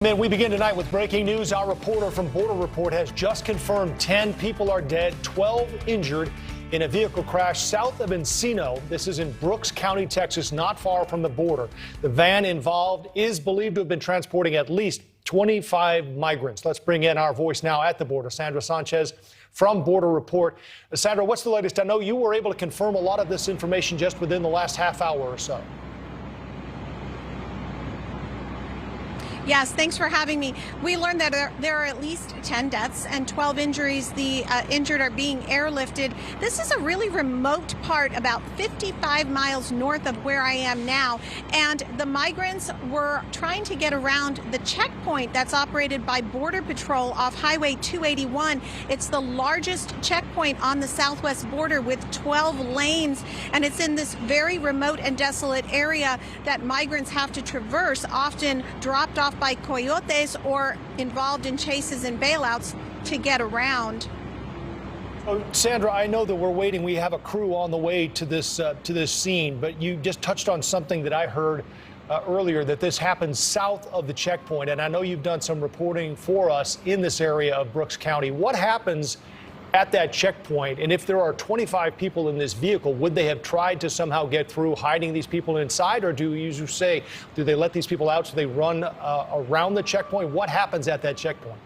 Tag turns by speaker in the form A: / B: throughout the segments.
A: We begin tonight with breaking news. Our reporter from Border Report has just confirmed 10 people are dead, 12 injured in a vehicle crash south of Encino. This is in Brooks County, Texas, not far from the border. The van involved is believed to have been transporting at least 25 migrants. Let's bring in our voice now at the border, Sandra Sanchez from Border Report. Sandra, what's the latest? I know you were able to confirm a lot of this information just within the last half hour or so.
B: Yes, thanks for having me. We learned that there are at least 10 deaths and 12 injuries. The injured are being airlifted. This is a really remote part, about 55 miles north of where I am now. And the migrants were trying to get around the checkpoint that's operated by Border Patrol off Highway 281. It's the largest checkpoint on the southwest border with 12 lanes. And it's in this very remote and desolate area that migrants have to traverse, often dropped off by coyotes or involved in chases and bailouts to get around.
A: Oh, Sandra, I know that we're waiting. We have a crew on the way to this scene, but you just touched on something that I heard earlier, that this happens south of the checkpoint. And I know you've done some reporting for us in this area of Brooks County. What happens at that checkpoint? And if there are 25 people in this vehicle, would they have tried to somehow get through, hiding these people inside? Or do they let these people out so they run around the checkpoint? What happens at that checkpoint?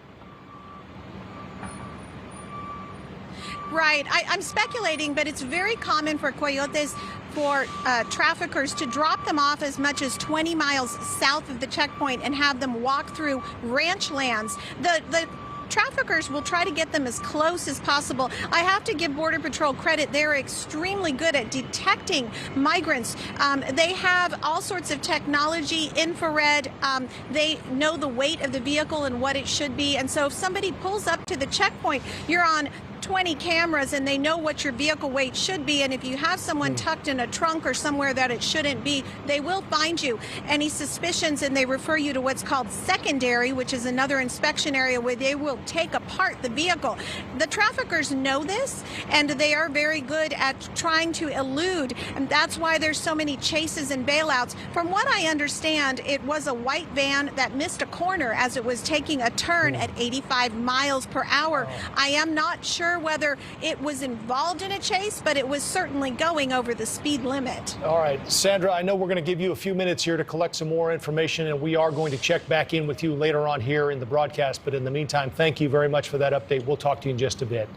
B: Right. I'm speculating, but it's very common for coyotes, for traffickers to drop them off as much as 20 miles south of the checkpoint and have them walk through ranch lands. The traffickers will try to get them as close as possible. I have to give Border Patrol credit. They're extremely good at detecting migrants. They have all sorts of technology, infrared. They know the weight of the vehicle and what it should be. And so if somebody pulls up to the checkpoint, you're on 20 cameras and they know what your vehicle weight should be. And if you have someone tucked in a trunk or somewhere that it shouldn't be, they will find you. Any suspicions, and they refer you to what's called secondary, which is another inspection area where they will take apart the vehicle. The traffickers know this, and they are very good at trying to elude. And that's why there's so many chases and bailouts. From what I understand, it was a white van that missed a corner as it was taking a turn at 85 miles per hour. I am not sure whether it was involved in a chase, but it was certainly going over the speed limit.
A: All right, Sandra, I know we're going to give you a few minutes here to collect some more information, and we are going to check back in with you later on here in the broadcast. But in the meantime, thank you very much for that update. We'll talk to you in just a bit.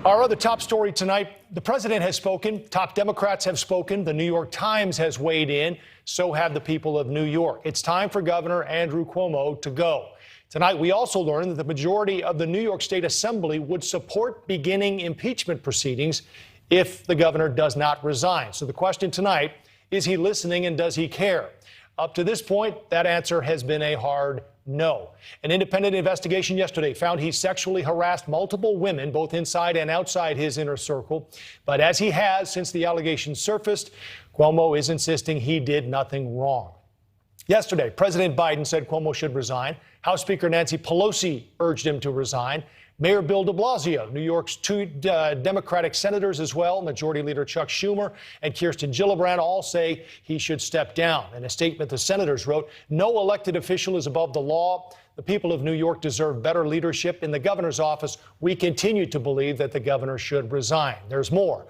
A: Our other top story tonight, the president has spoken. Top Democrats have spoken. The New York Times has weighed in. So have the people of New York. It's time for Governor Andrew Cuomo to go. Tonight, we also learned that the majority of the New York State Assembly would support beginning impeachment proceedings if the governor does not resign. So the question tonight, is he listening and does he care? Up to this point, that answer has been a hard no. An independent investigation yesterday found he sexually harassed multiple women, both inside and outside his inner circle. But as he has since the allegations surfaced, Cuomo is insisting he did nothing wrong. Yesterday, President Biden said Cuomo should resign. House Speaker Nancy Pelosi urged him to resign. Mayor Bill de Blasio, New York's two Democratic senators as well, Majority Leader Chuck Schumer and Kirsten Gillibrand, all say he should step down. In a statement, the senators wrote, "No elected official is above the law. The people of New York deserve better leadership. In the governor's office, we continue to believe that the governor should resign." There's more.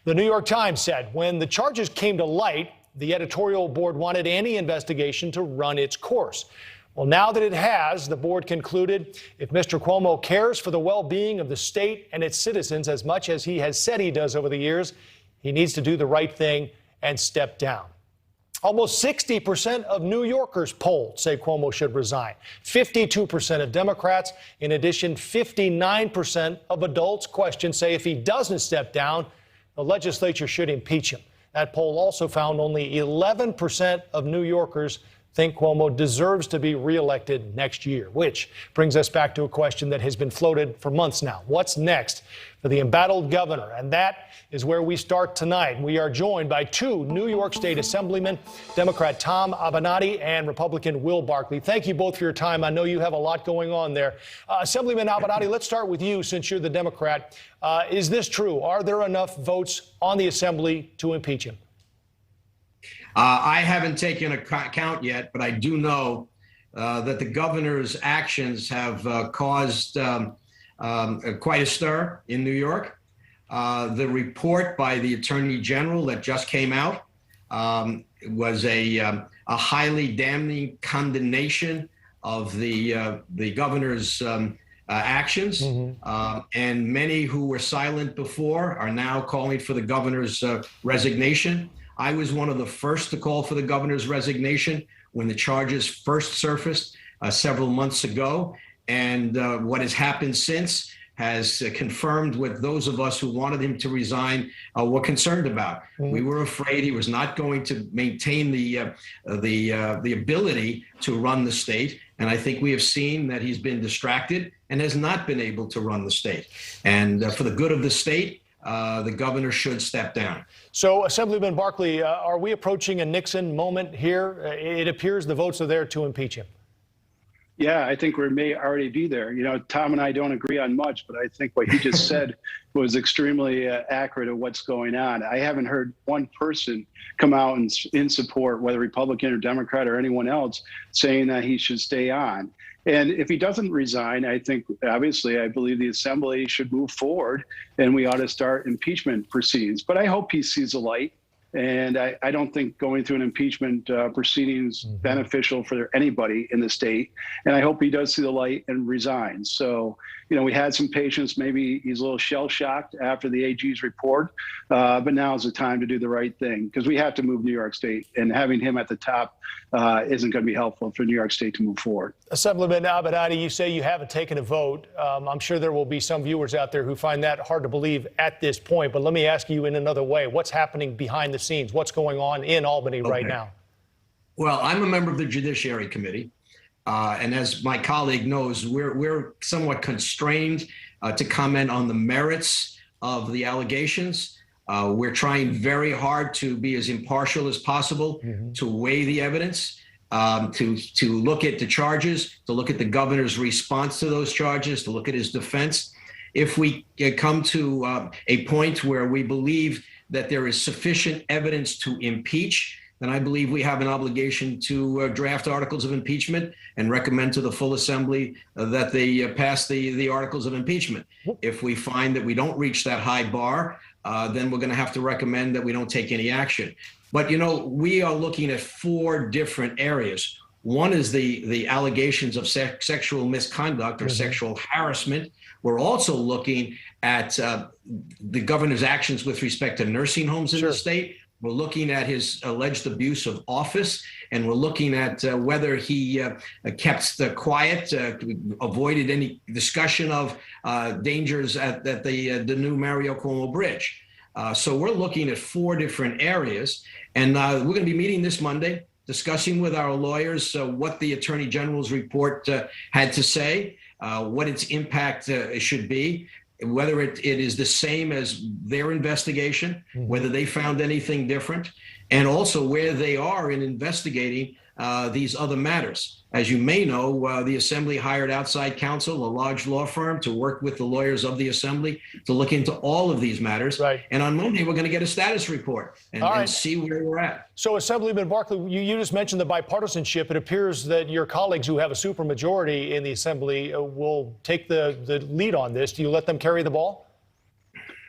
A: The New York Times said when the charges came to light, the editorial board wanted any investigation to run its course. Well, now that it has, the board concluded if Mr. Cuomo cares for the well-being of the state and its citizens as much as he has said he does over the years, he needs to do the right thing and step down. Almost 60% of New Yorkers polled say Cuomo should resign. 52% of Democrats. In addition, 59% of adults questioned say if he doesn't step down, the legislature should impeach him. That poll also found only 11% of New Yorkers think Cuomo deserves to be reelected next year, which brings us back to a question that has been floated for months now. What's next for the embattled governor? And that is where we start tonight. We are joined by two New York State Assemblymen, Democrat Tom Avenatti and Republican Will Barkley. Thank you both for your time. I know you have a lot going on there. Assemblyman Avenatti, let's start with you since you're the Democrat. Is this true? Are there enough votes on the Assembly to impeach him?
C: I haven't taken a count yet, but I do know that the governor's actions have caused quite a stir in New York. The report by the Attorney General that just came out was a highly damning condemnation of the governor's actions. And many who were silent before are now calling for the governor's resignation. I was one of the first to call for the governor's resignation when the charges first surfaced several months ago. And what has happened since has confirmed what those of us who wanted him to resign were concerned about. We were afraid he was not going to maintain the ability to run the state. And I think we have seen that he's been distracted and has not been able to run the state. And for the good of the state, the governor should step down.
A: So, Assemblyman Berlie, are we approaching a Nixon moment here? It appears the votes are there to impeach him.
D: Yeah, I think we may already be there. You know, Tom and I don't agree on much, but I think what he just said was extremely accurate of what's going on. I haven't heard one person come out in support, whether Republican or Democrat or anyone else, saying that he should stay on. And if he doesn't resign, I think, obviously, I believe the Assembly should move forward and we ought to start impeachment proceedings. But I hope he sees the light. And I don't think going through an impeachment proceedings beneficial for anybody in the state. And I hope he does see the light and resigns. So, you know, we had some patience. Maybe he's a little shell shocked after the AG's report, but now is the time to do the right thing because we have to move New York State, and having him at the top isn't going to be helpful for New York State to move forward.
A: Assemblyman Avenatti, you say you haven't taken a vote. I'm sure there will be some viewers out there who find that hard to believe at this point. But let me ask you in another way. What's happening behind the scenes? What's going on in Albany right now?
C: Well, I'm a member of the Judiciary Committee. And as my colleague knows, we're somewhat constrained to comment on the merits of the allegations. We're trying very hard to be as impartial as possible, to weigh the evidence, to look at the charges, to look at the governor's response to those charges, to look at his defense. If we come to a point where we believe that there is sufficient evidence to impeach, then I believe we have an obligation to draft articles of impeachment and recommend to the full assembly that they pass the articles of impeachment. If we find that we don't reach that high bar, then we're going to have to recommend that we don't take any action. But, you know, we are looking at 4 different areas. One is the allegations of sexual misconduct or sexual harassment. We're also looking at the governor's actions with respect to nursing homes in the state. We're looking at his alleged abuse of office, and we're looking at whether he kept quiet, avoided any discussion of dangers at the new Mario Cuomo Bridge. So we're looking at 4 different areas, and we're going to be meeting this Monday, discussing with our lawyers what the Attorney General's report had to say, what its impact should be, whether it is the same as their investigation, whether they found anything different, and also where they are in investigating these other matters. As you may know, the Assembly hired outside counsel, a large law firm, to work with the lawyers of the Assembly to look into all of these matters. And on Monday, we're going to get a status report and see where we're at.
A: So, Assemblyman Berlie, you just mentioned the bipartisanship. It appears that your colleagues who have a supermajority in the Assembly will take the lead on this. Do you let them carry the ball?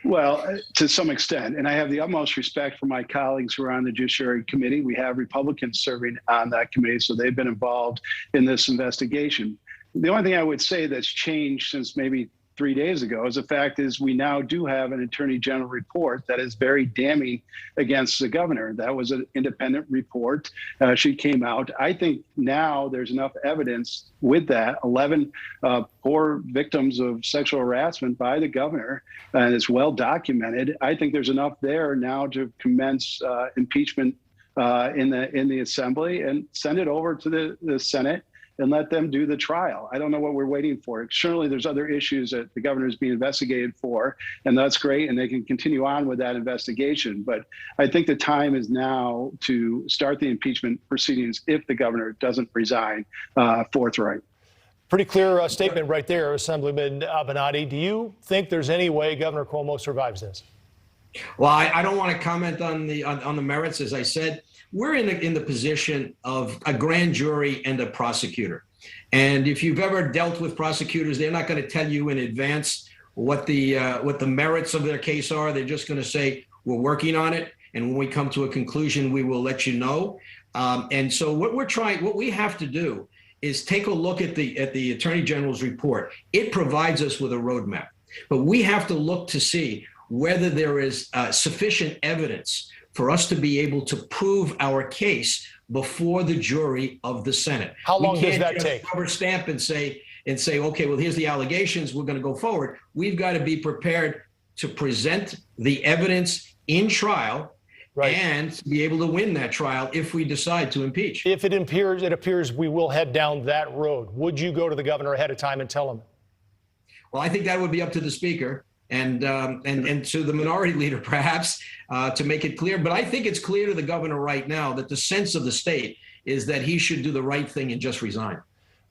D: Well, to some extent, and I have the utmost respect for my colleagues who are on the Judiciary Committee. We have Republicans serving on that committee, so they've been involved in this investigation. The only thing I would say that's changed since maybe 3 days ago is the fact is we now do have an Attorney General report that is very damning against the governor. That was an independent report. She came out. I think now there's enough evidence with that 11 poor victims of sexual harassment by the governor, and it's well documented. I think there's enough there now to commence impeachment in the Assembly and send it over to the Senate and let them do the trial. I don't know what we're waiting for. Certainly there's other issues that the governor is being investigated for, and that's great, and they can continue on with that investigation. But I think the time is now to start the impeachment proceedings if the governor doesn't resign forthright.
A: Pretty clear statement right there, Assemblyman Avenatti. Do you think there's any way Governor Cuomo survives this?
C: Well, I don't want to comment on the merits. As I said, we're in the position of a grand jury and a prosecutor. And if you've ever dealt with prosecutors, they're not going to tell you in advance what the merits of their case are. They're just going to say, we're working on it, and when we come to a conclusion, we will let you know. And so what we have to do is take a look at the Attorney General's report. It provides us with a roadmap, but we have to look to see whether there is sufficient evidence for us to be able to prove our case before the jury of the Senate.
A: How long does that take?
C: Rubber stamp and say, okay, well, here's the allegations, we're going to go forward. We've got to be prepared to present the evidence in trial, right, and be able to win that trial if we decide to impeach.
A: If it appears we will head down that road, would you go to the governor ahead of time and tell him?
C: Well, I think that would be up to the speaker and to the minority leader, perhaps, to make it clear. But I think it's clear to the governor right now that the sense of the state is that he should do the right thing and just resign.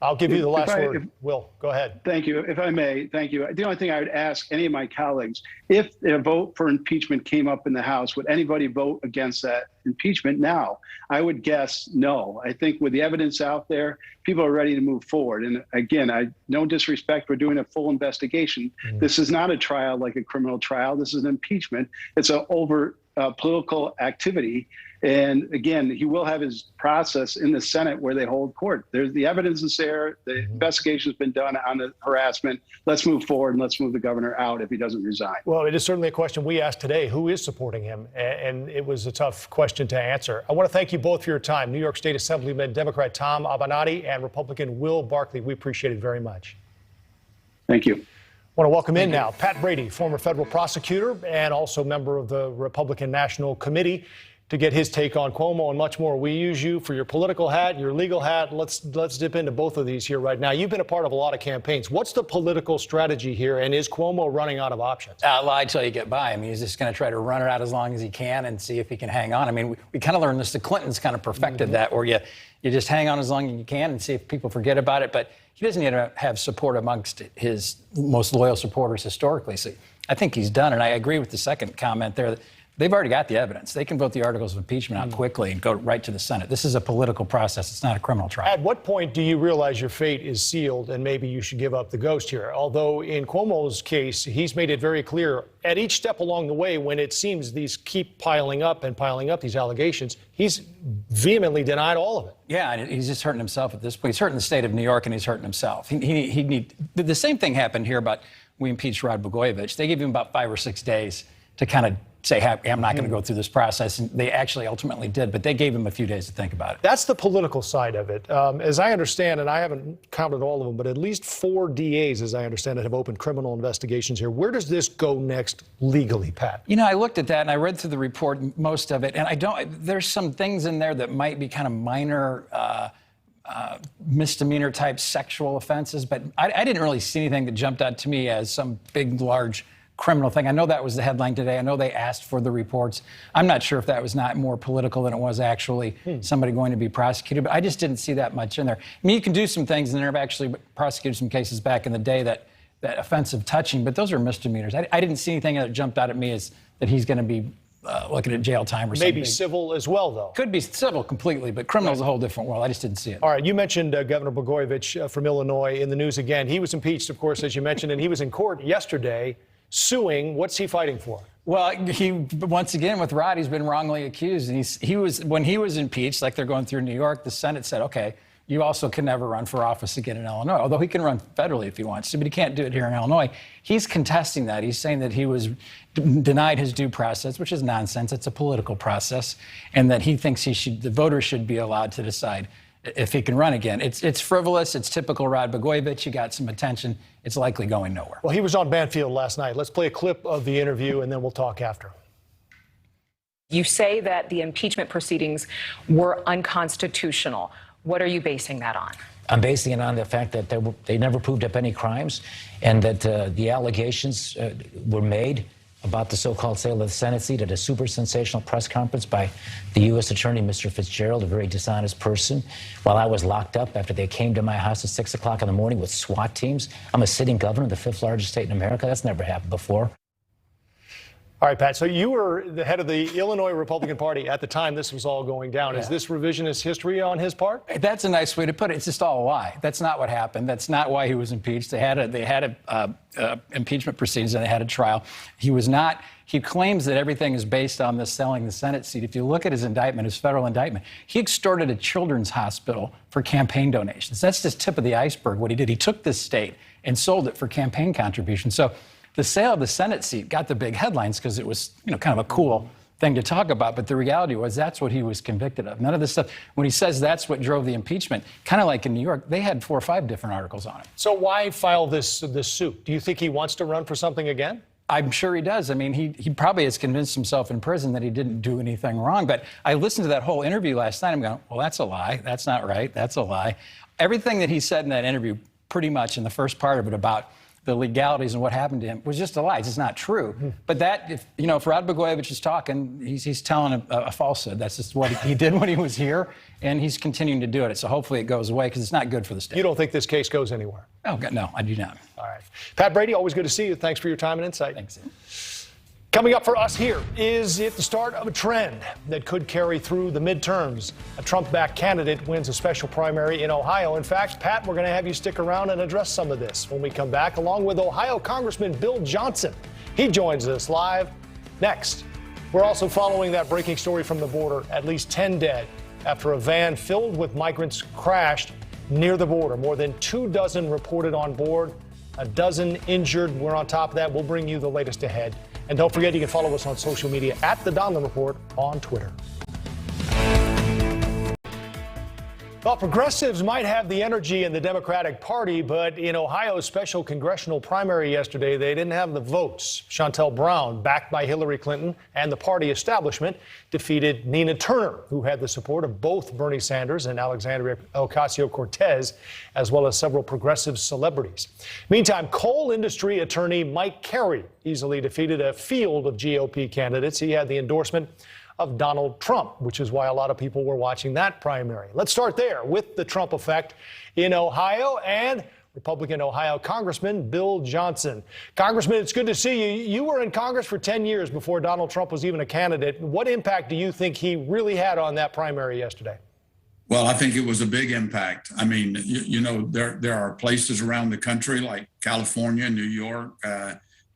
A: I'll give you the last word. Will, go ahead.
D: Thank you. If I may, thank you. The only thing I would ask any of my colleagues, if a vote for impeachment came up in the House, would anybody vote against that impeachment now? I would guess no. I think with the evidence out there, people are ready to move forward. And again, no disrespect, we're doing a full investigation. This is not a trial like a criminal trial. This is an impeachment. It's an overt political activity. And again, he will have his process in the Senate where they hold court. There's the evidence is there. The investigation has been done on the harassment. Let's move forward and let's move the governor out if he doesn't resign.
A: Well, it is certainly a question we asked today. Who is supporting him? And it was a tough question to answer. I want to thank you both for your time. New York State Assemblyman Democrat Tom Avenatti and Republican Will Barkley. We appreciate it very much.
D: Thank you.
A: I want to welcome in now Pat Brady, former federal prosecutor and also member of the Republican National Committee, to get his take on Cuomo and much more. We use you for your political hat, your legal hat. Let's dip into both of these here right now. You've been a part of a lot of campaigns. What's the political strategy here, and is Cuomo running out of options?
E: Lie till you get by. I mean, he's just going to try to run it out as long as he can and see if he can hang on. I mean, we kind of learned this. The Clintons kind of perfected that, where you just hang on as long as you can and see if people forget about it. But he doesn't need to have support amongst his most loyal supporters historically. So I think he's done. And I agree with the second comment there, that they've already got the evidence. They can vote the articles of impeachment out quickly and go right to the Senate. This is a political process. It's not a criminal trial.
A: At what point do you realize your fate is sealed and maybe you should give up the ghost here? Although in Cuomo's case, he's made it very clear at each step along the way, when it seems these keep piling up, these allegations, he's vehemently denied all of it.
E: Yeah, and he's just hurting himself at this point. He's hurting the state of New York, and he's hurting himself. The same thing happened here about we impeached Rod Blagojevich. They gave him about 5 or 6 days to kind of say, hey, I'm not going to go through this process. And they actually ultimately did, but they gave him a few days to think about it.
A: That's the political side of it. As I understand, and I haven't counted all of them, but at least 4 DAs, as I understand it, have opened criminal investigations here. Where does this go next legally, Pat?
E: You know, I looked at that and I read through the report, most of it, and there's some things in there that might be kind of minor misdemeanor type sexual offenses, but I didn't really see anything that jumped out to me as some big, large criminal thing. I know that was the headline today. I know they asked for the reports. I'm not sure if that was not more political than it was actually somebody going to be prosecuted, but I just didn't see that much in there. I mean, you can do some things, and they've actually prosecuted some cases back in the day that offensive touching, but those are misdemeanors. I didn't see anything that jumped out at me as that he's going to be looking at jail time or something.
A: Maybe civil as well, though.
E: Could be civil completely, but criminal is a whole different world. I just didn't see it.
A: All right, you mentioned Governor Blagojevich from Illinois in the news again. He was impeached, of course, as you mentioned, and he was in court yesterday suing. What's he fighting for?
E: Well, he, once again, with Rod, he's been wrongly accused. And when he was impeached, like they're going through New York, the Senate said, okay, you also can never run for office again in Illinois, although he can run federally if he wants to, but he can't do it here in Illinois. He's contesting that. He's saying that he was denied his due process, which is nonsense. It's a political process, and that he thinks the voters should be allowed to decide if he can run again. It's frivolous. It's typical Rod Blagojevich. You got some attention. It's likely going nowhere.
A: Well, he was on Banfield last night. Let's play a clip of the interview, and then we'll talk after.
F: You say that the impeachment proceedings were unconstitutional. What are you basing that on?
G: I'm basing it on the fact that they never proved up any crimes, and that the allegations were made about the so-called sale of the Senate seat at a super sensational press conference by the U.S. Attorney, Mr. Fitzgerald, a very dishonest person, while I was locked up after they came to my house at 6 o'clock in the morning with SWAT teams. I'm a sitting governor of the 5th largest state in America. That's never happened before.
A: All right, Pat. So you were the head of the Illinois Republican Party at the time this was all going down.
E: Yeah.
A: Is this revisionist history on his part?
E: That's a nice way to put it. It's just all a lie. That's not what happened. That's not why he was impeached. They had impeachment proceedings and they had a trial. He was not. He claims that everything is based on this selling the Senate seat. If you look at his indictment, his federal indictment, he extorted a children's hospital for campaign donations. That's just tip of the iceberg. What he did, he took this state and sold it for campaign contributions. So the sale of the Senate seat got the big headlines because it was, kind of a cool thing to talk about. But the reality was that's what he was convicted of. None of this stuff. When he says that's what drove the impeachment, kind of like in New York, they had 4 or 5 different articles on it.
A: So why file this suit? Do you think he wants to run for something again?
E: I'm sure he does. I mean, he probably has convinced himself in prison that he didn't do anything wrong. But I listened to that whole interview last night. I'm going, well, that's a lie. That's not right. That's a lie. Everything that he said in that interview, pretty much in the first part of it about the legalities and what happened to him was just a lie. It's just not true. But that, if Rod Blagojevich is talking, he's telling a falsehood. That's just what he did when he was here, and he's continuing to do it. So hopefully it goes away because it's not good for the state.
A: You don't think this case goes anywhere?
E: Oh, no, I do not.
A: All right. Pat Brady, always good to see you. Thanks for your time and insight.
E: Thanks.
A: Coming up for us here, is it the start of a trend that could carry through the midterms? A Trump-backed candidate wins a special primary in Ohio. In fact, Pat, we're going to have you stick around and address some of this when we come back, along with Ohio Congressman Bill Johnson. He joins us live next. We're also following that breaking story from the border. At least 10 dead after a van filled with migrants crashed near the border. More than 24 reported on board, a dozen injured. We're on top of that. We'll bring you the latest ahead. And don't forget, you can follow us on social media at the Donlon Report on Twitter. Well, progressives might have the energy in the Democratic Party, but in Ohio's special congressional primary yesterday, they didn't have the votes. Shontel Brown, backed by Hillary Clinton and the party establishment, defeated Nina Turner, who had the support of both Bernie Sanders and Alexandria Ocasio-Cortez, as well as several progressive celebrities. Meantime, coal industry attorney Mike Carey easily defeated a field of GOP candidates. He had the endorsement of Donald Trump, which is why a lot of people were watching that primary. Let's start there with the Trump effect in Ohio and Republican Ohio Congressman Bill Johnson. Congressman, it's good to see you. You were in Congress for 10 years before Donald Trump was even a candidate. What impact do you think he really had on that primary yesterday?
H: Well, I think it was a big impact. I mean, there are places around the country like California, New York,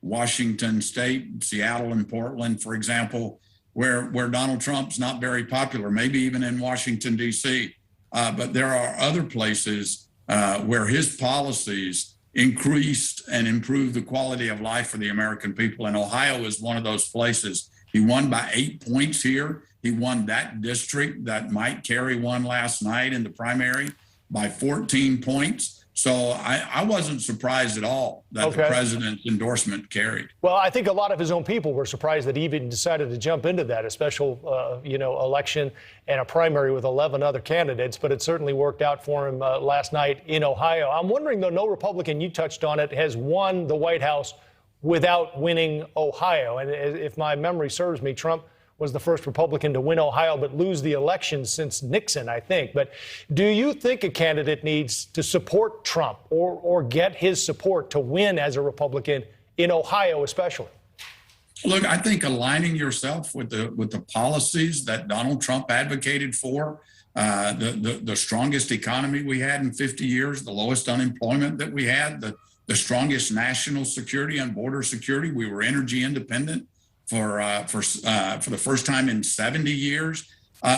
H: Washington State, Seattle and Portland, for example, where Donald Trump's not very popular, maybe even in Washington, D.C. But there are other places where his policies increased and improved the quality of life for the American people. And Ohio is one of those places. He won by 8 points here. He won that district that Mike Carey won last night in the primary by 14 points. So I wasn't surprised at all that the president's endorsement carried.
A: Well, I think a lot of his own people were surprised that he even decided to jump into that, a special, election and a primary with 11 other candidates. But it certainly worked out for him last night in Ohio. I'm wondering, though, no Republican, you touched on it, has won the White House without winning Ohio. And if my memory serves me, Trump was the first Republican to win Ohio but lose the election since Nixon, I think. But do you think a candidate needs to support Trump or get his support to win as a Republican in Ohio especially?
H: Look, I think aligning yourself with the policies that Donald Trump advocated for, the strongest economy we had in 50 years, the lowest unemployment that we had, the strongest national security and border security. We were energy independent for the first time in 70 years.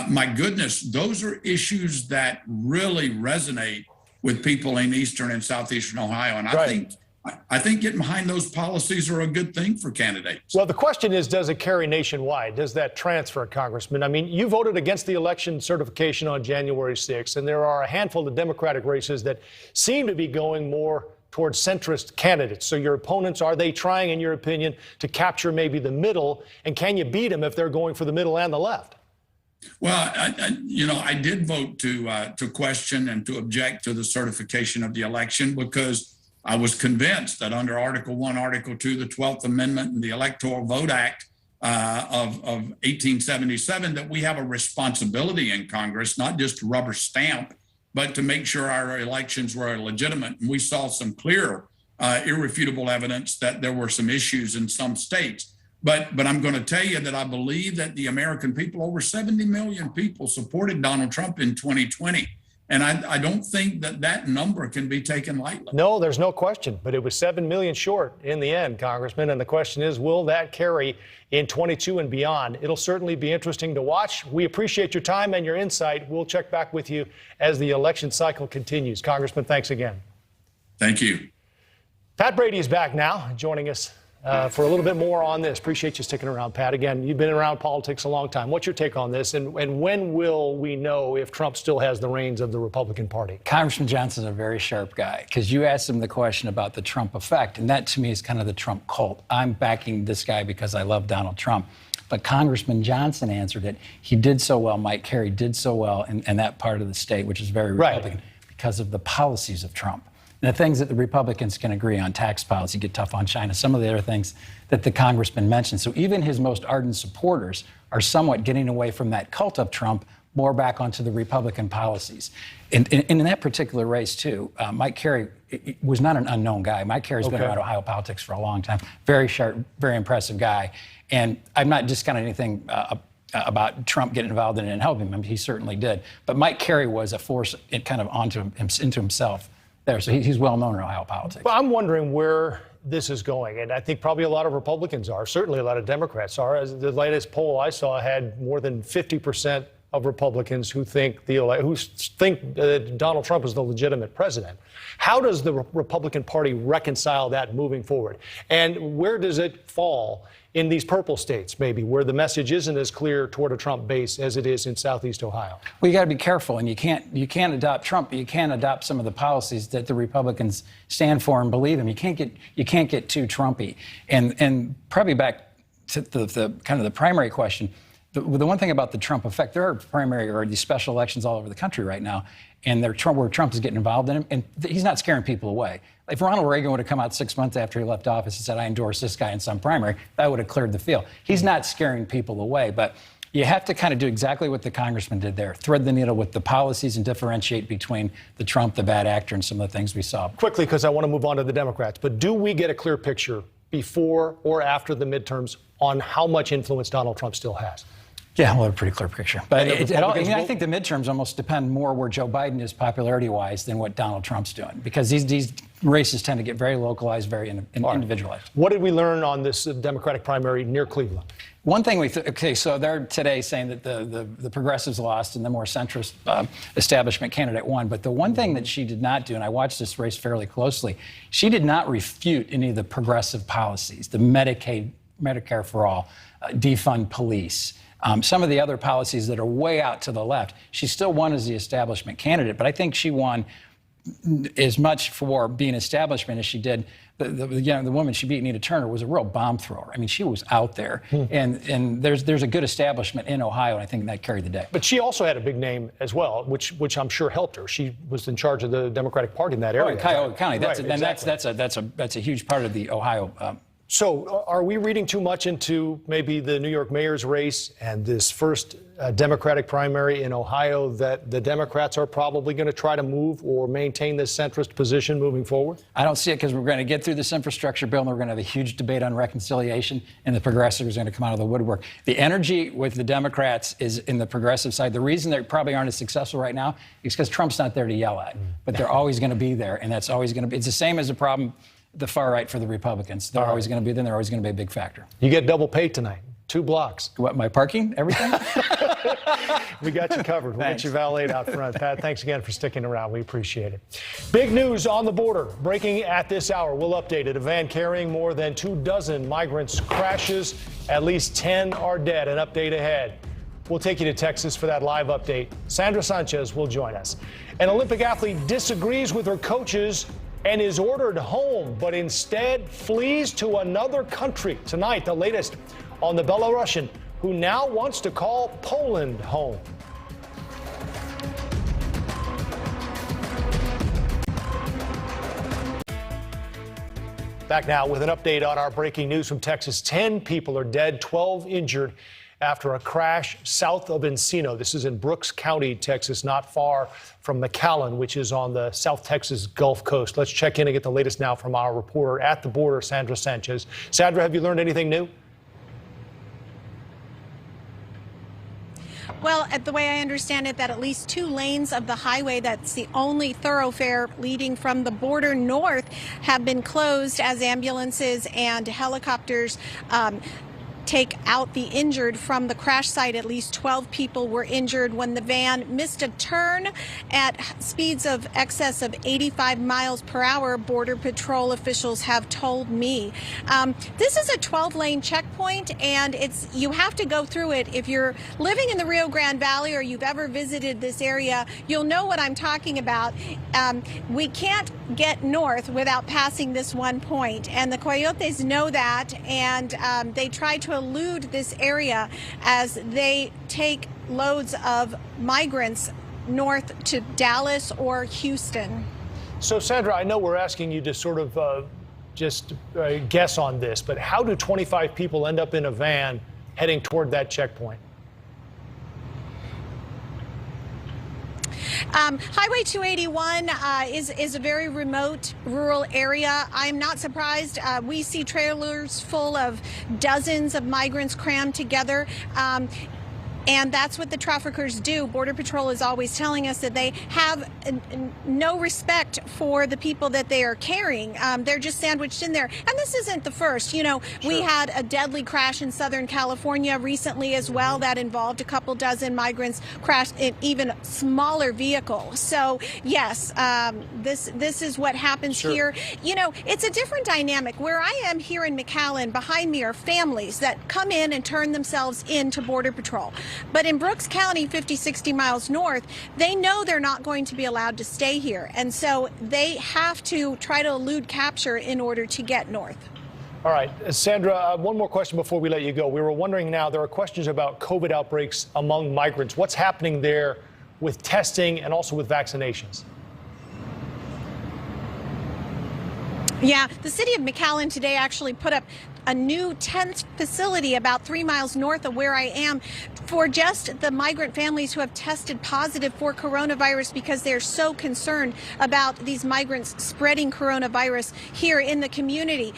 H: My goodness, those are issues that really resonate with people in Eastern and Southeastern Ohio. And I think getting behind those policies are a good thing for candidates.
A: Well, the question is, does it carry nationwide? Does that transfer, Congressman? I mean, you voted against the election certification on January 6th, and there are a handful of Democratic races that seem to be going more towards centrist candidates. So your opponents, are they trying, in your opinion, to capture maybe the middle? And can you beat them if they're going for the middle and the left?
H: Well, I did vote to question and to object to the certification of the election because I was convinced that under Article 1, Article 2, the 12th Amendment and the Electoral Vote Act of 1877, that we have a responsibility in Congress, not just to rubber stamp, but to make sure our elections were legitimate. And we saw some clear, irrefutable evidence that there were some issues in some states. But I'm going to tell you that I believe that the American people, over 70 million people, supported Donald Trump in 2020. And I don't think that number can be taken lightly.
A: No, there's no question. But it was 7 million short in the end, Congressman. And the question is, will that carry in 22 and beyond? It'll certainly be interesting to watch. We appreciate your time and your insight. We'll check back with you as the election cycle continues. Congressman, thanks again.
H: Thank you.
A: Pat Brady is back now, joining us for a little bit more on this. Appreciate you sticking around, Pat. Again, you've been around politics a long time. What's your take on this? And when will we know if Trump still has the reins of the Republican Party?
E: Congressman Johnson's a very sharp guy, because you asked him the question about the Trump effect, and that to me is kind of the Trump cult. I'm backing this guy because I love Donald Trump. But Congressman Johnson answered it. He did so well. Mike Carey did so well in that part of the state, which is very Republican, because of the policies of Trump. And the things that the Republicans can agree on, tax policy, get tough on China, some of the other things that the congressman mentioned. So even his most ardent supporters are somewhat getting away from that cult of Trump, more back onto the Republican policies. And in that particular race, too, Mike Carey was not an unknown guy. Mike Carey's been around Ohio politics for a long time. Very sharp, very impressive guy. And I'm not discounting anything about Trump getting involved in it and helping him. I mean, he certainly did. But Mike Carey was a force kind of into himself there. So he's well known in Ohio politics.
A: Well, I'm wondering where this is going. And I think probably a lot of Republicans are, certainly a lot of Democrats are. As the latest poll I saw had more than 50% of Republicans who think Donald Trump is the legitimate president. How does the Republican Party reconcile that moving forward? And where does it fall in these purple states, maybe, where the message isn't as clear toward a Trump base as it is in Southeast Ohio?
E: Well, you got to be careful, and you can't adopt Trump, but you can adopt some of the policies that the Republicans stand for and believe in. You can't get too Trumpy. And probably back to the kind of the primary question. The one thing about the Trump effect, there are primary or these special elections all over the country right now, and where Trump is getting involved in them, and he's not scaring people away. If Ronald Reagan would have come out 6 months after he left office and said, I endorse this guy in some primary, that would have cleared the field. He's not scaring people away, but you have to kind of do exactly what the congressman did there, thread the needle with the policies and differentiate between the Trump, the bad actor, and some of the things we saw.
A: Quickly, because I want to move on to the Democrats, but do we get a clear picture before or after the midterms on how much influence Donald Trump still has?
E: Yeah, well, a pretty clear picture. But I think the midterms almost depend more where Joe Biden is popularity-wise than what Donald Trump's doing, because these races tend to get very localized, very individualized.
A: What did we learn on this Democratic primary near Cleveland?
E: One thing so they're today saying that the progressives lost and the more centrist establishment candidate won. But the one thing that she did not do, and I watched this race fairly closely, she did not refute any of the progressive policies, the Medicare for all, defund police. Some of the other policies that are way out to the left. She still won as the establishment candidate, but I think she won as much for being establishment as she did. The woman she beat, Nina Turner, was a real bomb thrower. I mean, she was out there, and there's a good establishment in Ohio, and I think that carried the day.
A: But she also had a big name as well, which I'm sure helped her. She was in charge of the Democratic Party in that area.
E: Oh, in Cuyahoga County.
A: Exactly.
E: That's a huge part of the Ohio.
A: So are we reading too much into maybe the New York mayor's race and this first Democratic primary in Ohio that the Democrats are probably going to try to move or maintain this centrist position moving forward?
E: I don't see it, because we're going to get through this infrastructure bill and we're going to have a huge debate on reconciliation, and the progressives are going to come out of the woodwork. The energy with the Democrats is in the progressive side. The reason they probably aren't as successful right now is because Trump's not there to yell at, but they're always going to be there, and that's always going to be. It's the same as the problem the far right for the Republicans. They're always going to be there. They're always going to be a big factor.
A: You get double pay tonight. 2 blocks.
E: What, my parking? Everything?
A: We got you covered. We'll get you valeted out front. Pat, thanks again for sticking around. We appreciate it. Big news on the border. Breaking at this hour. We'll update it. A van carrying more than 24 migrants crashes. At least 10 are dead. An update ahead. We'll take you to Texas for that live update. Sandra Sanchez will join us. An Olympic athlete disagrees with her coaches and is ordered home, but instead flees to another country. Tonight, the latest on the Belarusian who now wants to call Poland home. Back now with an update on our breaking news from Texas. 10 people are dead, 12 injured after a crash south of Encino. This is in Brooks County, Texas, not far from McAllen, which is on the South Texas Gulf Coast. Let's check in and get the latest now from our reporter at the border, Sandra Sanchez. Sandra, have you learned anything new?
B: Well, the way I understand it, that at least 2 lanes of the highway, that's the only thoroughfare leading from the border north, have been closed as ambulances and helicopters take out the injured from the crash site. At least 12 people were injured when the van missed a turn at speeds of excess of 85 miles per hour, Border Patrol officials have told me. This is a 12-lane checkpoint, and you have to go through it. If you're living in the Rio Grande Valley or you've ever visited this area, you'll know what I'm talking about. We can't get north without passing this one point, and the coyotes know that, and they try to elude this area as they take loads of migrants north to Dallas or Houston.
A: So, Sandra, I know we're asking you to sort of just guess on this, but how do 25 people end up in a van heading toward that checkpoint?
B: Highway 281 is a very remote rural area. I'm not surprised. We see trailers full of dozens of migrants crammed together. And that's what the traffickers do. Border Patrol is always telling us that they have no respect for the people that they are carrying. They're just sandwiched in there. And this isn't the first. You know, we had a deadly crash in Southern California recently as well that involved a couple dozen migrants crashed in even smaller vehicle. So, yes, this is what happens here. You know, it's a different dynamic. Where I am here in McAllen, behind me are families that come in and turn themselves into Border Patrol. But in Brooks County, 50, 60 miles north, they know they're not going to be allowed to stay here. And so they have to try to elude capture in order to get north.
A: All right, Sandra, one more question before we let you go. We were wondering now, there are questions about COVID outbreaks among migrants. What's happening there with testing and also with vaccinations?
B: Yeah, the city of McAllen today actually put up a new 10th facility about 3 miles north of where I am for just the migrant families who have tested positive for coronavirus because they're so concerned about these migrants spreading coronavirus here in the community.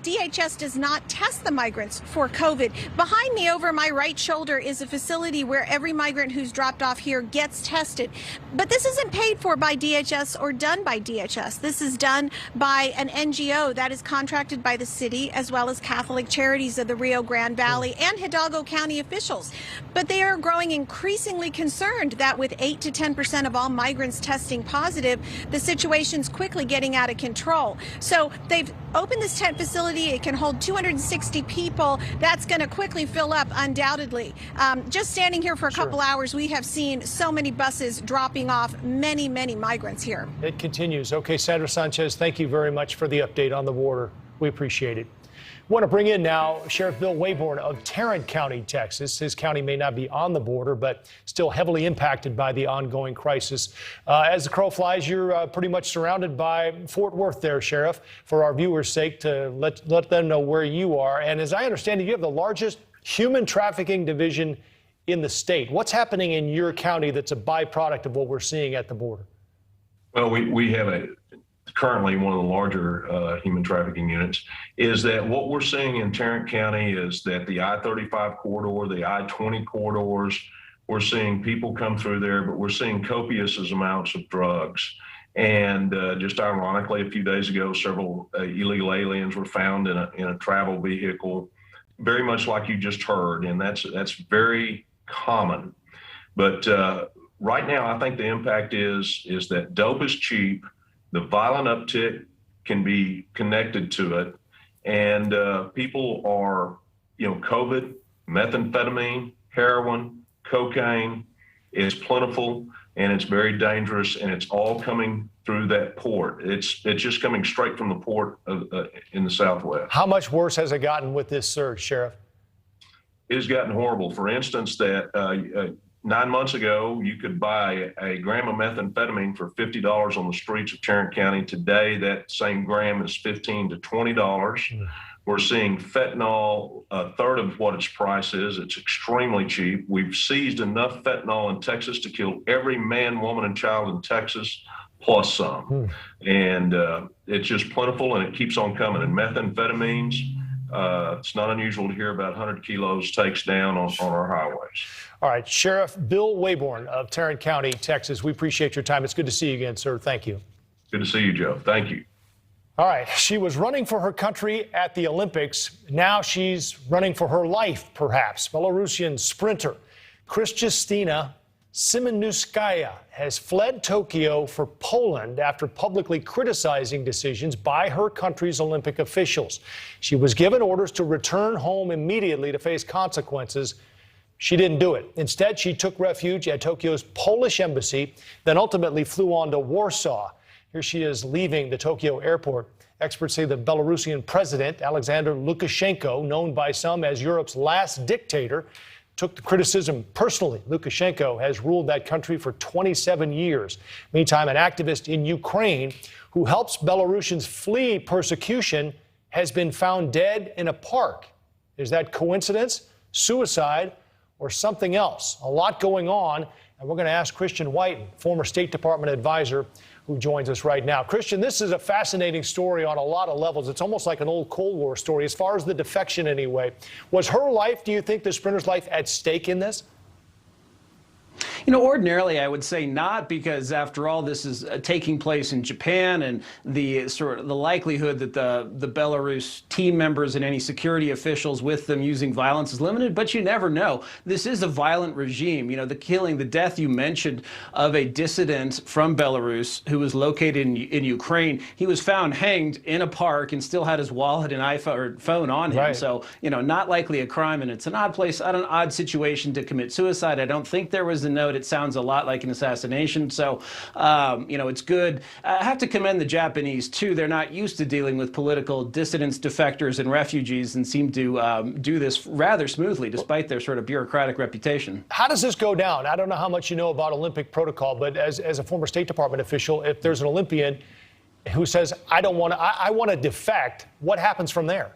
B: DHS does not test the migrants for COVID. Behind me over my right shoulder is a facility where every migrant who's dropped off here gets tested. But this isn't paid for by DHS or done by DHS. This is done by an NGO that is contracted by the city as well as Catholic Charities of the Rio Grande Valley and Hidalgo County officials. But they are growing increasingly concerned that with 8 to 10% of all migrants testing positive, the situation's quickly getting out of control. So they've opened this tent facility. It can hold 260 people. That's going to quickly fill up, undoubtedly. Just standing here for a couple hours, we have seen so many buses dropping off many, many migrants here. It
A: continues. Okay, Sandra Sanchez, thank you very much for the update on the border. We appreciate it. I want to bring in now Sheriff Bill Wayborn of Tarrant County, Texas. His county may not be on the border, but still heavily impacted by the ongoing crisis. As the crow flies, you're pretty much surrounded by Fort Worth there, Sheriff, for our viewers' sake, to let them know where you are. And as I understand it, you have the largest human trafficking division in the state. What's happening in your county that's a byproduct of what we're seeing at the border?
I: Well, we have currently one of the larger human trafficking units. Is that what we're seeing in Tarrant County is that the I-35 corridor, the I-20 corridors, we're seeing people come through there, but we're seeing copious amounts of drugs. And just ironically, a few days ago, several illegal aliens were found in a travel vehicle, very much like you just heard, and that's very common. But right now, I think the impact is that dope is cheap. The violent uptick can be connected to it. And people are, COVID, methamphetamine, heroin, cocaine is plentiful and it's very dangerous, and it's all coming through that port. It's just coming straight from the port in the Southwest.
A: How much worse has it gotten with this surge, Sheriff?
I: It has gotten horrible. For instance, that 9 months ago, you could buy a gram of methamphetamine for $50 on the streets of Tarrant County. Today, that same gram is $15 to $20. We're seeing fentanyl a third of what its price is. It's extremely cheap. We've seized enough fentanyl in Texas to kill every man, woman, and child in Texas, plus some. And it's just plentiful, and it keeps on coming. And methamphetamines, It's not unusual to hear about 100 kilos takes down on our highways.
A: All right, Sheriff Bill Wayborn of Tarrant County, Texas, we appreciate your time. It's good to see you again, sir. Thank you.
I: Good to see you, Joe. Thank you.
A: All right, she was running for her country at the Olympics. Now she's running for her life, perhaps. Belarusian sprinter Krzysztofa Simonowskaya has fled Tokyo for Poland after publicly criticizing decisions by her country's Olympic officials. She was given orders to return home immediately to face consequences. She didn't do it. Instead, she took refuge at Tokyo's Polish embassy, then ultimately flew on to Warsaw. Here she is leaving the Tokyo airport. Experts say the Belarusian president, Alexander Lukashenko, known by some as Europe's last dictator, took the criticism personally. Lukashenko has ruled that country for 27 years. Meantime, an activist in Ukraine who helps Belarusians flee persecution has been found dead in a park. Is that coincidence, suicide, or something else? A lot going on, and we're going to ask Christian Whiten, former State Department advisor, who joins us right now. Christian, this is a fascinating story on a lot of levels. It's almost like an old Cold War story, as far as the defection anyway. Was her life, do you think, the sprinter's life, at stake in this?
J: You know, ordinarily I would say not, because after all, this is taking place in Japan, and the likelihood that the Belarus team members and any security officials with them using violence is limited, but you never know. This is a violent regime. You know, the death you mentioned of a dissident from Belarus who was located in Ukraine, he was found hanged in a park and still had his wallet and iPhone or phone on him. Right. So, you know, not likely a crime, and it's an odd situation to commit suicide. I don't think there was a note. It sounds a lot like an assassination. So, you know, it's good. I have to commend the Japanese, too. They're not used to dealing with political dissidents, defectors, and refugees, and seem to do this rather smoothly, despite their sort of bureaucratic reputation.
A: How does this go down? I don't know how much you know about Olympic protocol, but as a former State Department official, if there's an Olympian who says, I want to defect, what happens from there?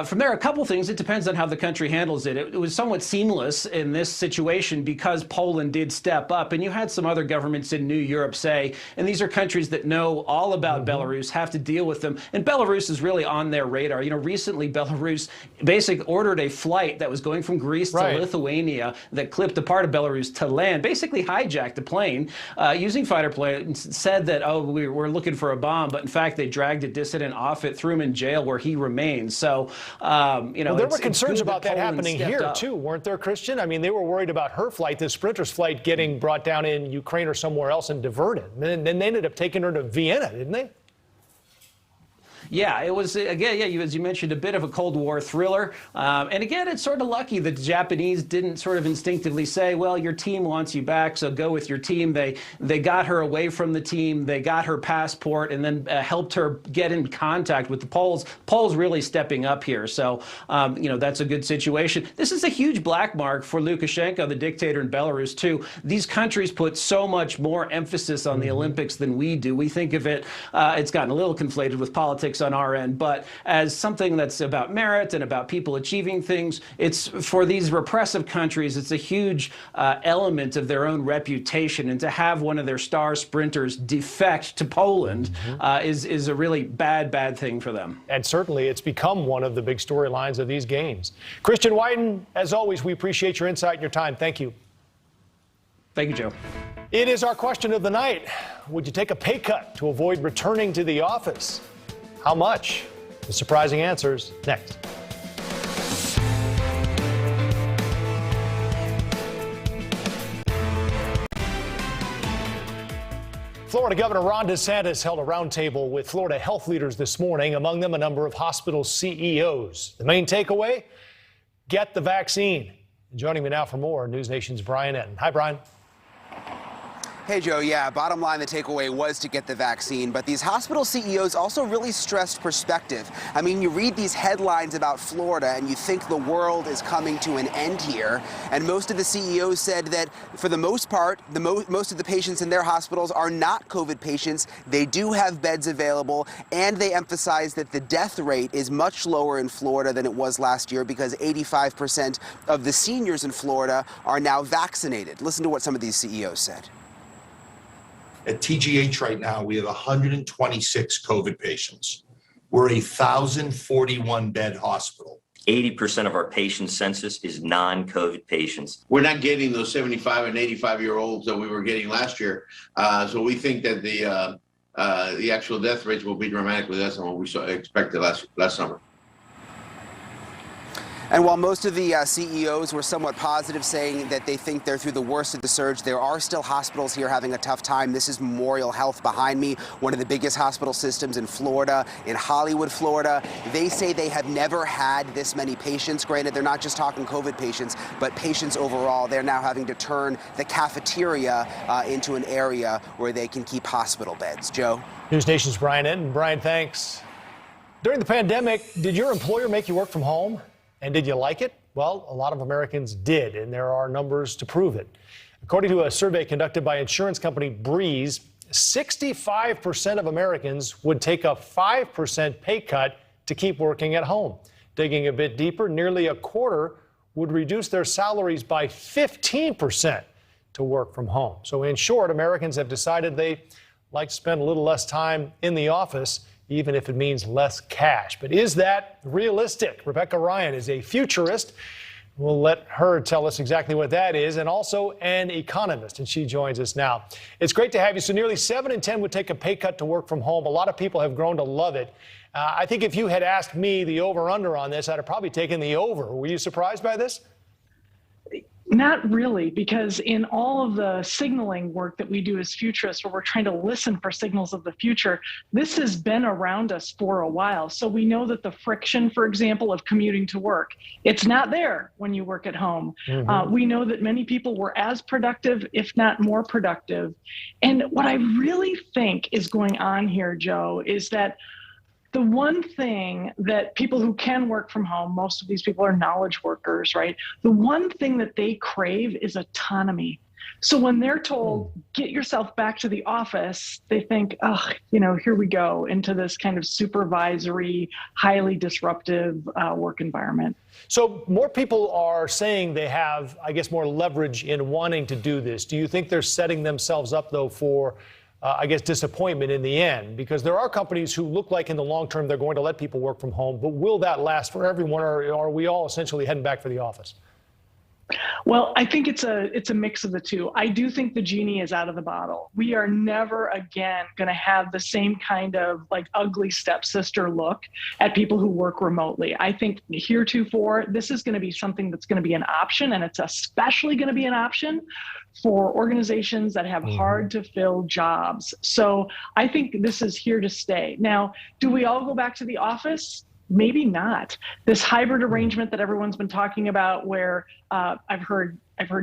J: From there, a couple things. It depends on how the country handles it. It was somewhat seamless in this situation because Poland did step up, and you had some other governments in New Europe say, and these are countries that know all about Belarus, have to deal with them, and Belarus is really on their radar. You know, recently Belarus basically ordered a flight that was going from Greece to Lithuania that clipped a part of Belarus to land, basically hijacked the plane using fighter planes, said that, oh, we're looking for a bomb, but in fact they dragged a dissident off it, threw him in jail where he remains. So, you know,
A: there were concerns about that happening here, too, weren't there, Christian? I mean, they were worried about her flight, the sprinter's flight, getting brought down in Ukraine or somewhere else and diverted. And then they ended up taking her to Vienna, didn't they?
J: Yeah, it was, again, as you mentioned, a bit of a Cold War thriller. And again, it's sort of lucky that the Japanese didn't sort of instinctively say, well, your team wants you back, so go with your team. They got her away from the team. They got her passport and then helped her get in contact with the Poles. Poles really stepping up here. So, you know, that's a good situation. This is a huge black mark for Lukashenko, the dictator in Belarus, too. These countries put so much more emphasis on the Olympics than we do. We think of it, it's gotten a little conflated with politics on our end, but as something that's about merit and about people achieving things. It's for these repressive countries, it's a huge element of their own reputation, and to have one of their star sprinters defect to Poland is a really bad thing for them.
A: And certainly it's become one of the big storylines of these games. Christian Whiten, as always, we appreciate your insight and your time. Thank you.
J: Thank you, Joe.
A: It is our question of the night. Would you take a pay cut to avoid returning to the office? How much? The surprising answers next. Florida Governor Ron DeSantis held a roundtable with Florida health leaders this morning, among them a number of hospital CEOs. The main takeaway? Get the vaccine. Joining me now for more, News Nation's Brian Etten. Hi, Brian.
K: Hey, Joe. Yeah, bottom line, the takeaway was to get the vaccine, but these hospital CEOs also really stressed perspective. I mean, you read these headlines about Florida and you think the world is coming to an end here. And most of the CEOs said that for the most part, most of the patients in their hospitals are not COVID patients. They do have beds available, and they emphasized that the death rate is much lower in Florida than it was last year because 85% of the seniors in Florida are now vaccinated. Listen to what some of these CEOs said.
L: At TGH right now, we have 126 COVID patients. We're a 1,041-bed hospital.
M: 80% of our patient census is non-COVID patients.
N: We're not getting those 75 and 85-year-olds that we were getting last year. So we think that the actual death rates will be dramatically less than what we expected last summer.
K: And while most of the CEOs were somewhat positive, saying that they think they're through the worst of the surge, there are still hospitals here having a tough time. This is Memorial Health behind me, one of the biggest hospital systems in Florida, in Hollywood, Florida. They say they have never had this many patients. Granted, they're not just talking COVID patients, but patients overall. They're now having to turn the cafeteria into an area where they can keep hospital beds. Joe?
A: News Nation's Brian Enton. Brian, thanks. During the pandemic, did your employer make you work from home? And did you like it? Well, a lot of Americans did, and there are numbers to prove it. According to a survey conducted by insurance company Breeze, 65% of Americans would take a 5% pay cut to keep working at home. Digging a bit deeper, nearly a quarter would reduce their salaries by 15% to work from home. So in short, Americans have decided they like to spend a little less time in the office, even if it means less cash. But is that realistic? Rebecca Ryan is a futurist. We'll let her tell us exactly what that is, and also an economist, and she joins us now. It's great to have you. So nearly 7 in 10 would take a pay cut to work from home. A lot of people have grown to love it. I think if you had asked me the over-under on this, I'd have probably taken the over. Were you surprised by this?
O: Not really, because in all of the signaling work that we do as futurists, where we're trying to listen for signals of the future, this has been around us for a while. So we know that the friction, for example, of commuting to work, it's not there when you work at home. We know that many people were as productive, if not more productive. And what I really think is going on here, Joe, is that the one thing that people who can work from home, most of these people are knowledge workers, right? The one thing that they crave is autonomy. So when they're told, get yourself back to the office, they think, oh, here we go into this kind of supervisory, highly disruptive work environment.
A: So more people are saying they have, I guess, more leverage in wanting to do this. Do you think they're setting themselves up, though, for disappointment in the end? Because there are companies who look like in the long term they're going to let people work from home, but will that last for everyone, or are we all essentially heading back for the office?
O: Well, I think it's a mix of the two. I do think the genie is out of the bottle. We are never again going to have the same kind of ugly stepsister look at people who work remotely. I think heretofore, this is going to be something that's going to be an option, and it's especially going to be an option for organizations that have hard to fill jobs. So I think this is here to stay. Now, do we all go back to the office? Maybe not. This hybrid arrangement that everyone's been talking about, where I've heard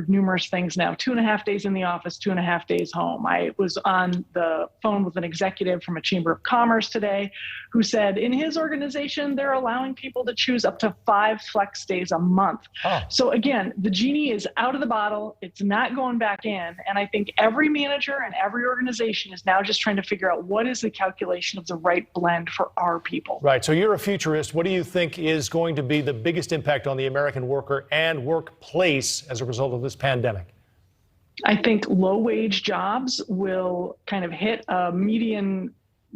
O: numerous things now, 2.5 days in the office, 2.5 days home. I was on the phone with an executive from a chamber of commerce today who said in his organization, they're allowing people to choose up to 5 flex days a month. So again, the genie is out of the bottle. It's not going back in. And I think every manager and every organization is now just trying to figure out what is the calculation of the right blend for our people.
A: Right. So you're a futurist. What do you think is going to be the biggest impact on the American worker and workplace as a result of this pandemic?
O: I think low-wage jobs will kind of hit a median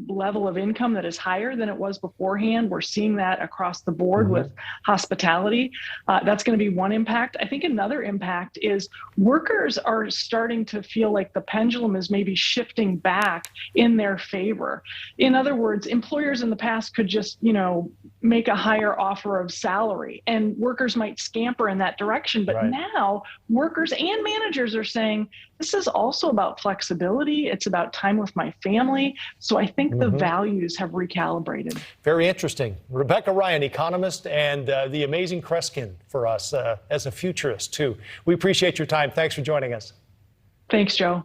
O: level of income that is higher than it was beforehand. We're seeing that across the board with hospitality. That's going to be one impact. I think another impact is workers are starting to feel like the pendulum is maybe shifting back in their favor. In other words, employers in the past could just, make a higher offer of salary, and workers might scamper in that direction. But now workers and managers are saying, this is also about flexibility. It's about time with my family. So I think the values have recalibrated.
A: Very interesting. Rebecca Ryan, economist, and the amazing Kreskin for us as a futurist, too. We appreciate your time. Thanks for joining us.
O: Thanks, Joe.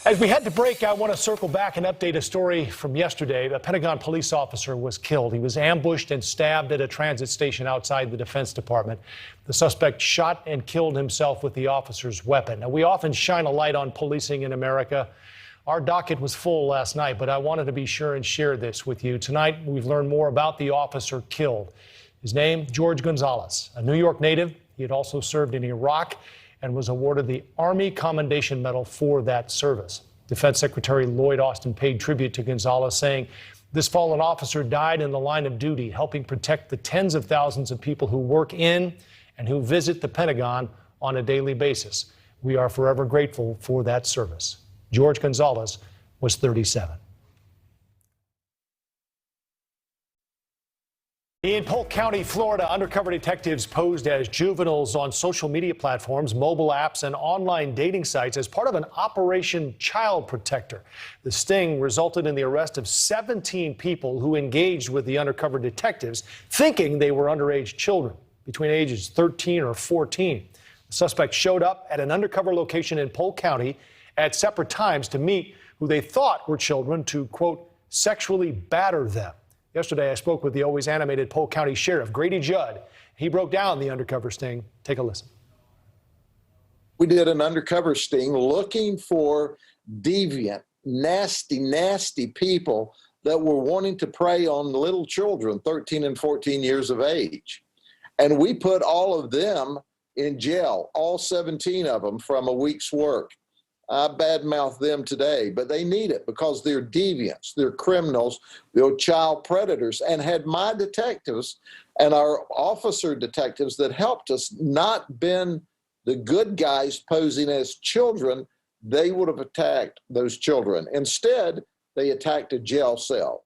A: As we head to break, I want to circle back and update a story from yesterday. A Pentagon police officer was killed. He was ambushed and stabbed at a transit station outside the Defense Department. The suspect shot and killed himself with the officer's weapon. Now, we often shine a light on policing in America. Our docket was full last night, but I wanted to be sure and share this with you. Tonight, we've learned more about the officer killed. His name, George Gonzalez, a New York native. He had also served in Iraq and was awarded the Army Commendation Medal for that service. Defense Secretary Lloyd Austin paid tribute to Gonzalez, saying This fallen officer died in the line of duty, helping protect the tens of thousands of people who work in and who visit the Pentagon on a daily basis. We are forever grateful for that service. George Gonzalez was 37. In Polk County, Florida, undercover detectives posed as juveniles on social media platforms, mobile apps, and online dating sites as part of an Operation Child Protector. The sting resulted in the arrest of 17 people who engaged with the undercover detectives, thinking they were underage children between ages 13 or 14. The suspects showed up at an undercover location in Polk County at separate times to meet who they thought were children to, quote, sexually batter them. Yesterday, I spoke with the always animated Polk County Sheriff, Grady Judd. He broke down the undercover sting. Take a listen.
P: We did an undercover sting looking for deviant, nasty people that were wanting to prey on little children, 13 and 14 years of age. And we put all of them in jail, all 17 of them, from a week's work. I badmouth them today, but they need it because they're deviants, they're criminals, they're child predators. And had my detectives and our officer detectives that helped us not been the good guys posing as children, they would have attacked those children. Instead, they attacked a jail cell.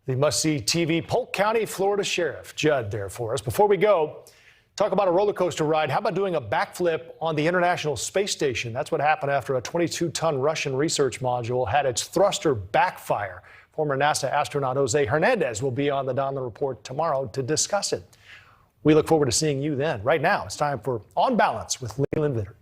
A: The must-see TV Polk County, Florida Sheriff Judd there for us. Before we go, talk about a roller coaster ride. How about doing a backflip on the International Space Station? That's what happened after a 22-ton Russian research module had its thruster backfire. Former NASA astronaut Jose Hernandez will be on the Donlon Report tomorrow to discuss it. We look forward to seeing you then. Right now, it's time for On Balance with Leland Vitter.